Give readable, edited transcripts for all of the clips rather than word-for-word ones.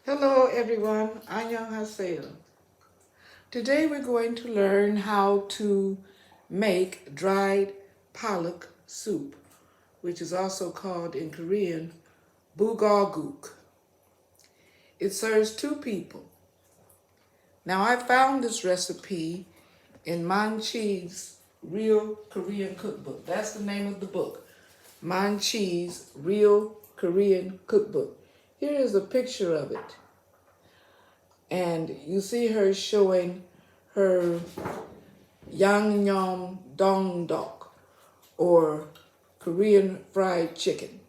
Hello everyone, 안녕하세요. Today we're going to learn how to make dried palak soup, which is also called in Korean bulgogi. It serves two people. Now I found this recipe in Manchi's Real Korean Cookbook. That's the name of the book, Manchi's Real Korean Cookbook. Here is a picture of it. And you see her showing her yangnyeom dongdok, or Korean fried chicken.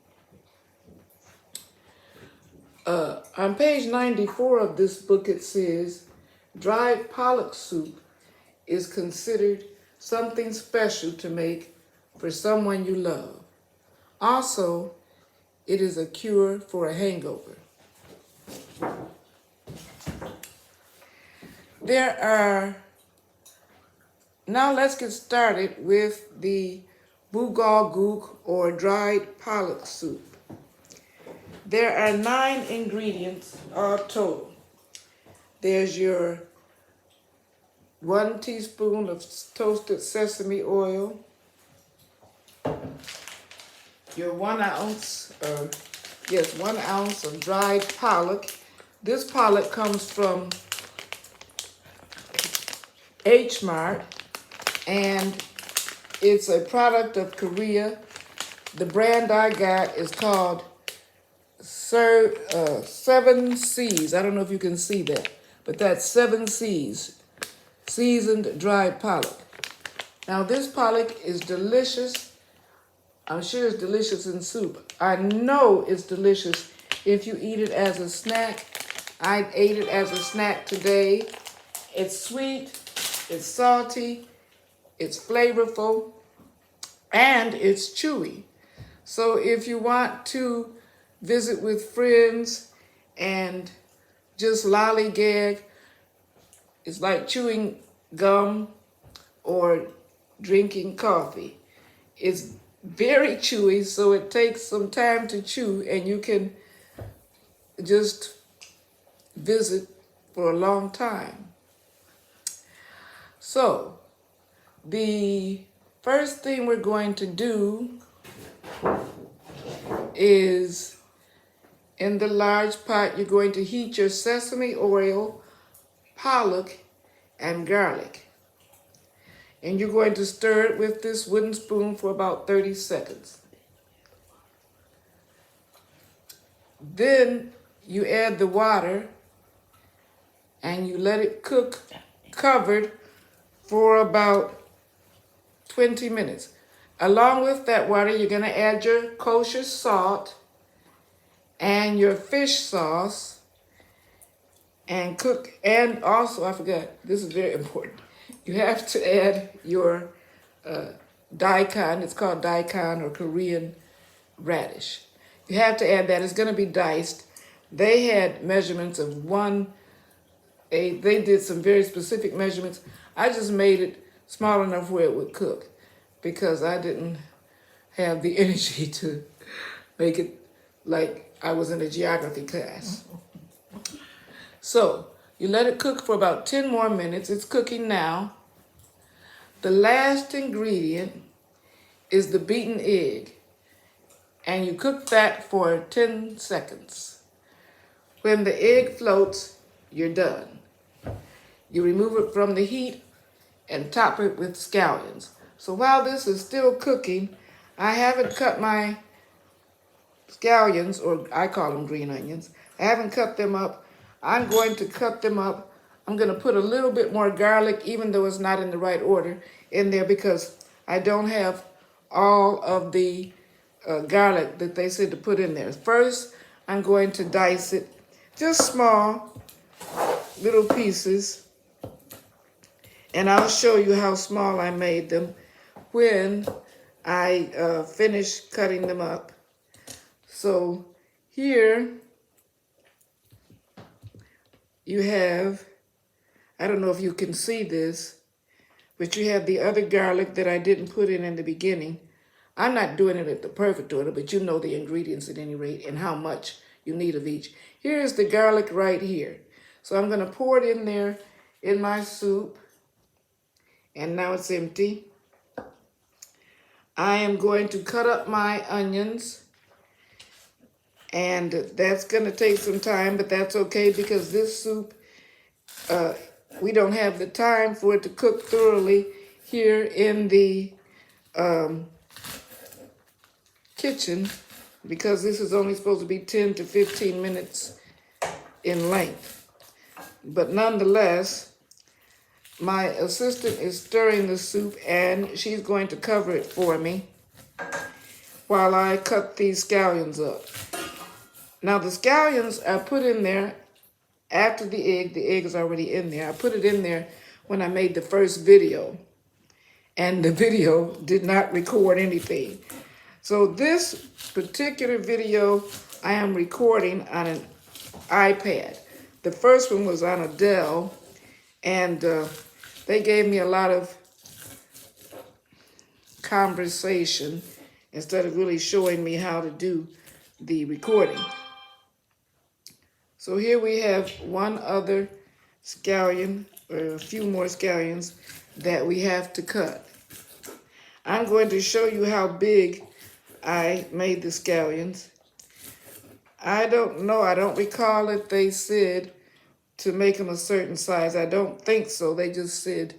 On page 94 of this book it says, dried pollock soup is considered something special to make for someone you love. Also, it is a cure for a hangover. Now let's get started with the bulgogi, or dried pollock soup. There are 9 ingredients all total. There's your 1 teaspoon of toasted sesame oil, your 1 ounce of dried pollock. This pollock comes from H Mart, and it's a product of Korea. The brand I got is called 7 Seas. I don't know if you can see that, but that's 7 Seas, seasoned dried pollock. Now this pollock is delicious. I'm sure it's delicious in soup. I know it's delicious if you eat it as a snack. I ate it as a snack today. It's sweet, it's salty, it's flavorful, and it's chewy. So if you want to visit with friends and just lollygag, it's like chewing gum or drinking coffee. It's very chewy, so it takes some time to chew, and you can just visit for a long time. So, the first thing we're going to do is, in the large pot, you're going to heat your sesame oil, pollock, and garlic. And you're going to stir it with this wooden spoon for about 30 seconds. Then you add the water and you let it cook covered for about 20 minutes. Along with that water, you're going to add your kosher salt and your fish sauce and cook. And also, I forgot, this is very important. You have to add your daikon. It's called daikon, or Korean radish. You have to add that. It's going to be diced. They had measurements of they did some very specific measurements. I just made it small enough where it would cook because I didn't have the energy to make it like I was in a geography class. So you let it cook for about 10 more minutes. It's cooking now. The last ingredient is the beaten egg, and you cook that for 10 seconds. When the egg floats, you're done. You remove it from the heat and top it with scallions. So while this is still cooking, I haven't cut my scallions, or I call them green onions. I haven't cut them up. I'm going to cut them up. I'm going to put a little bit more garlic, even though it's not in the right order, in there because I don't have all of the garlic that they said to put in there. First, I'm going to dice it, just small little pieces, and I'll show you how small I made them when I finish cutting them up. So here you have, I don't know if you can see this, but you have the other garlic that I didn't put in the beginning. I'm not doing it at the perfect order, but you know the ingredients at any rate and how much you need of each. Here is the garlic right here. So I'm going to pour it in there in my soup. And now it's empty. I am going to cut up my onions. And that's going to take some time, but that's okay because this soup, we don't have the time for it to cook thoroughly here in the kitchen because this is only supposed to be 10 to 15 minutes in length. But nonetheless, my assistant is stirring the soup and she's going to cover it for me while I cut these scallions up. Now the scallions I put in there after the egg is already in there. I put it in there when I made the first video and the video did not record anything. So this particular video I am recording on an iPad. The first one was on a Dell and they gave me a lot of conversation instead of really showing me how to do the recording. So here we have one other scallion, or a few more scallions that we have to cut. I'm going to show you how big I made the scallions. I don't know, I don't recall if they said to make them a certain size. I don't think so. They just said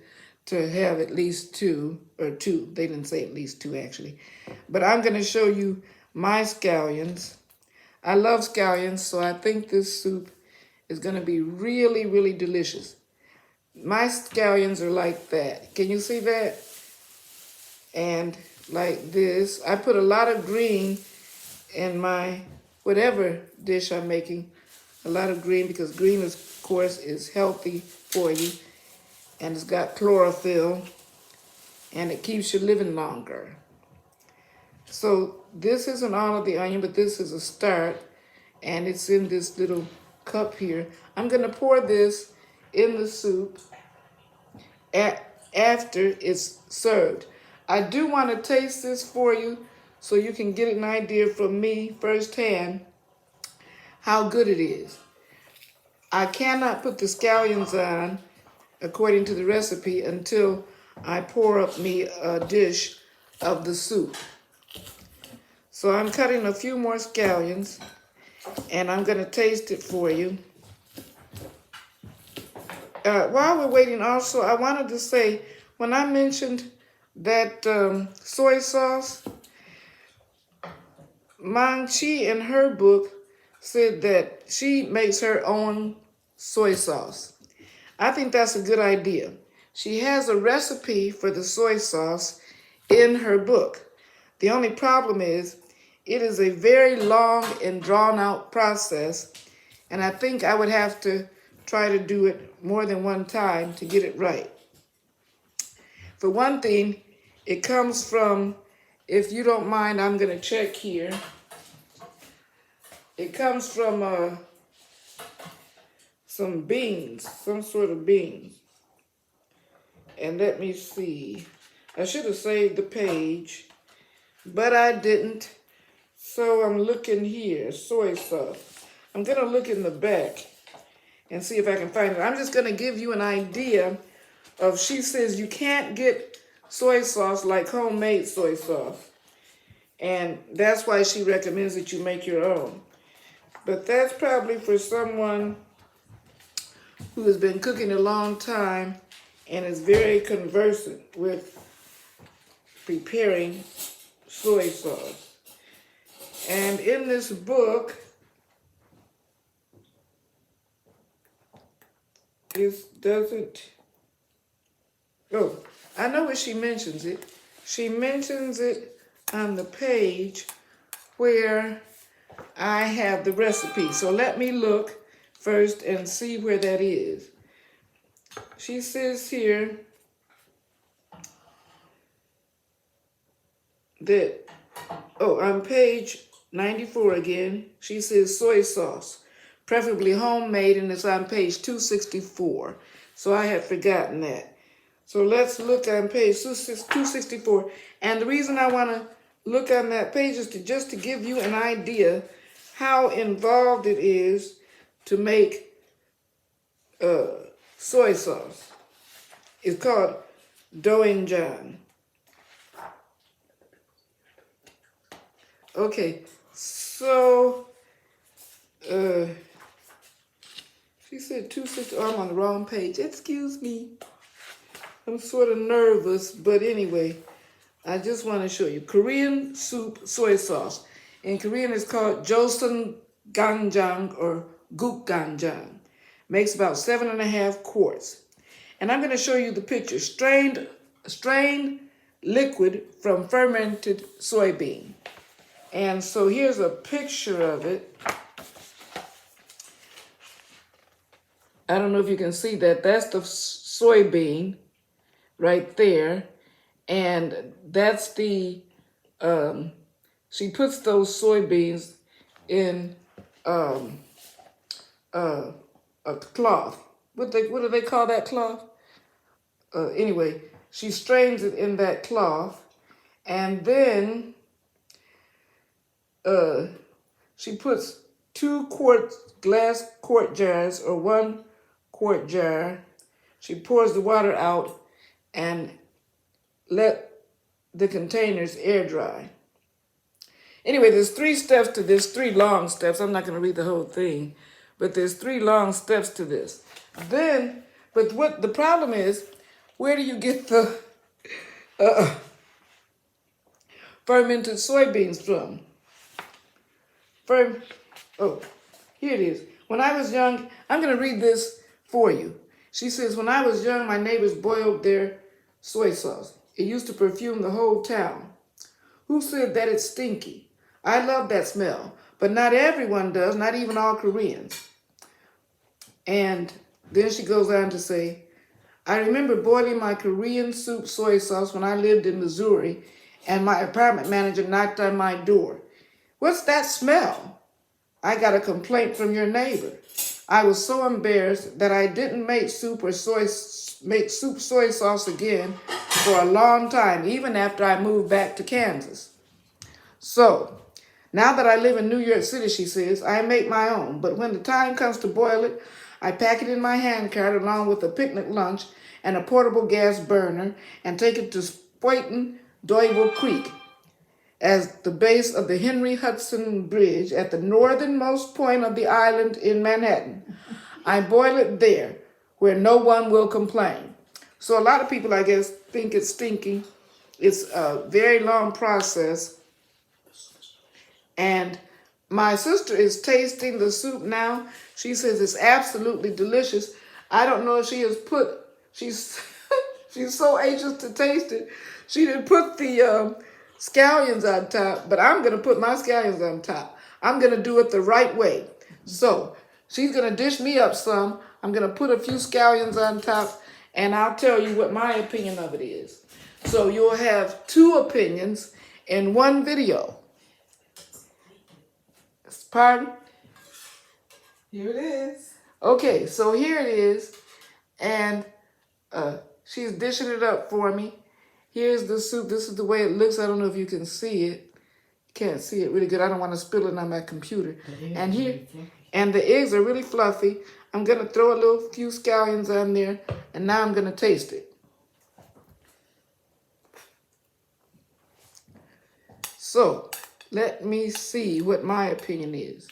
to have at least two, or two. They didn't say at least two actually. But I'm going to show you my scallions. I love scallions, so I think this soup is going to be really, really delicious. My scallions are like that. Can you see that? And like this. I put a lot of green in my whatever dish I'm making. A lot of green because green, of course, is healthy for you. And it's got chlorophyll. And it keeps you living longer. So this isn't all of the onion, but this is a start. And it's in this little cup here. I'm going to pour this in the soup after it's served. I do want to taste this for you so you can get an idea from me firsthand how good it is. I cannot put the scallions on according to the recipe until I pour up me a dish of the soup. So I'm cutting a few more scallions and I'm going to taste it for you. While we're waiting also, I wanted to say, when I mentioned that soy sauce, Mang Chi in her book said that she makes her own soy sauce. I think that's a good idea. She has a recipe for the soy sauce in her book. The only problem is it is a very long and drawn out process, and I think I would have to try to do it more than one time to get it right. For one thing, it comes from, if you don't mind, I'm going to check here. It comes from some beans, some sort of beans. And let me see. I should have saved the page, but I didn't. So I'm looking here, soy sauce. I'm going to look in the back and see if I can find it. I'm just going to give you an idea of, she says you can't get soy sauce like homemade soy sauce. And that's why she recommends that you make your own. But that's probably for someone who has been cooking a long time and is very conversant with preparing soy sauce. And in this book, it doesn't, oh, I know where she mentions it. She mentions it on the page where I have the recipe. So let me look first and see where that is. She says here that, oh, on page 94 again, she says soy sauce, preferably homemade, and it's on page 264. So I had forgotten that. So let's look on page 264. And the reason I want to look on that page is just to give you an idea how involved it is to make soy sauce. It's called doenjang. Okay, so she said 260. Oh, I'm on the wrong page. Excuse me. I'm sort of nervous, but anyway, I just want to show you Korean soup soy sauce. In Korean, it's called joseon ganjang or gukganjang. Makes about 7.5 quarts. And I'm going to show you the picture. Strained liquid from fermented soybean. And so here's a picture of it. I don't know if you can see that. That's the soybean right there. And that's the, she puts those soybeans in a cloth. What do they call that cloth? Anyway, she strains it in that cloth, and then she puts 2 glass quart jars or 1 quart jar. She pours the water out and let the containers air dry. Anyway, there's 3 steps to this, 3 long steps. I'm not going to read the whole thing, but there's 3 long steps to this. Then, but what the problem is, where do you get the fermented soybeans from? Oh, here it is. When I was young, I'm going to read this for you. She says, when I was young, my neighbors boiled their soy sauce. It used to perfume the whole town. Who said that it's stinky? I love that smell, but not everyone does, not even all Koreans. And then she goes on to say, I remember boiling my Korean soup soy sauce when I lived in Missouri, and my apartment manager knocked on my door. What's that smell? I got a complaint from your neighbor. I was so embarrassed that I didn't make soup soy sauce again for a long time, even after I moved back to Kansas. So, now that I live in New York City, she says, I make my own. But when the time comes to boil it, I pack it in my hand cart along with a picnic lunch and a portable gas burner and take it to Spoiton Doible Creek as the base of the Henry Hudson Bridge at the northernmost point of the island in Manhattan. I boil it there where no one will complain. So a lot of people, I guess, think it's stinky. It's a very long process. And my sister is tasting the soup now. She says it's absolutely delicious. I don't know if she has put, she's so anxious to taste it. She didn't put the scallions on top, but I'm going to put my scallions on top. I'm going to do it the right way. So she's going to dish me up some. I'm going to put a few scallions on top, and I'll tell you what my opinion of it is. So you'll have 2 opinions in one video. Pardon? Here it is. Okay, so here it is, and she's dishing it up for me. Here's the soup. This is the way it looks. I don't know if you can see it. Can't see it really good. I don't want to spill it on my computer. And here, and the eggs are really fluffy. I'm going to throw a few scallions on there, and now I'm going to taste it. So, let me see what my opinion is.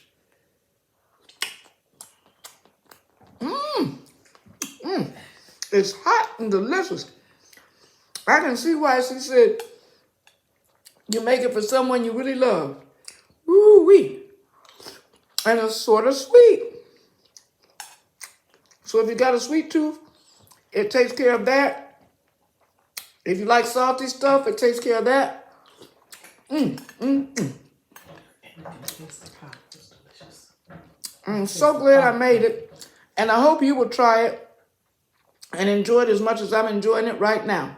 It's hot and delicious. I can see why she said you make it for someone you really love. Woo-wee. And it's sort of sweet. So if you got a sweet tooth, it takes care of that. If you like salty stuff, it takes care of that. I'm so glad I made it, and I hope you will try it and enjoy it as much as I'm enjoying it right now.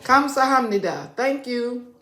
Kamsahamnida. Thank you.